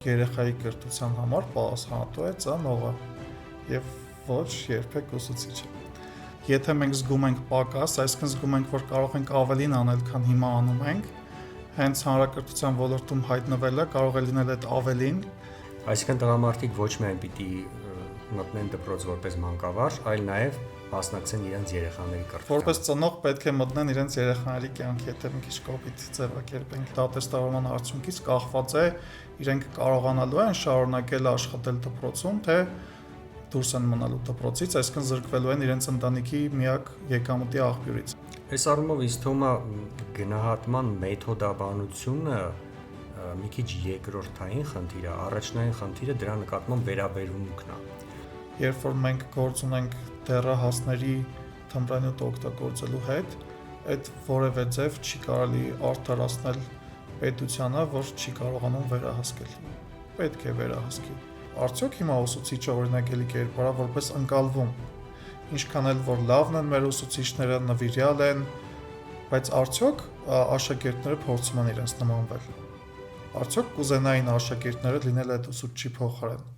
երեխայի կրթության համար պատասխանատու է ծնողը եւ ոչ երբեք ուսուցիչը։ Եթե մենք զգում ենք պակաս, այսինքն զգում ենք, որ կարող ենք ավելին անել, քան հիմա անում ենք, հենց հանրակրթության ոլորտում հայտնվելը կարող է լինել այդ ավելին։ Այսինքն տղամարդիկ ոչ միայն պիտի մտնեն դպրոց որպես մանկավարժ, այլ նաև մասնակցեն իրենց երեխաների կրթությանը։ Որպես ծնող պետք է մտնեն իրենց երեխաների կյանքի, եթե մի քիչ կոպիտ ձևակերպենք, դա տեստավորման արդյունքից կախված է իրենք կարողանալու են շարունակել աշխատել դպրոցում, թե դուրս են մնալու դպրոցից, այսինքն զրկվելու են իրենց ընտանիքի միակ եկամուտի աղբյուրից։ Այս առումով ինձ թվում է գնահատման մեթոդաբանությունը մի քիչ երկրորդային խնդիր է, առաջնային խնդիրը դրա նկատմամբ վերաբերմունքն է։ Երբ որ մենք գործ ունենք դեռահասների թմրանյութ օգտագործելու հետ, այդ որևէ ձև չի կարելի արդարացնել պետությանը, որ չի կարողանում վերահասկել։ Պետք է վերահասկի։ Արդյոք հիմա ուսուցիչը օրինակ էլի կերպարա որպես ընկալվում, ինչքան էլ որ լավն են մեր ուսուցիչները, նվիրյալ են, բայց արդյոք աշակերտները փորձում են իրենց նմանվել։ Արդյոք կուզենային աշակերտները լինել այդ ուսուցչի փոխարեն։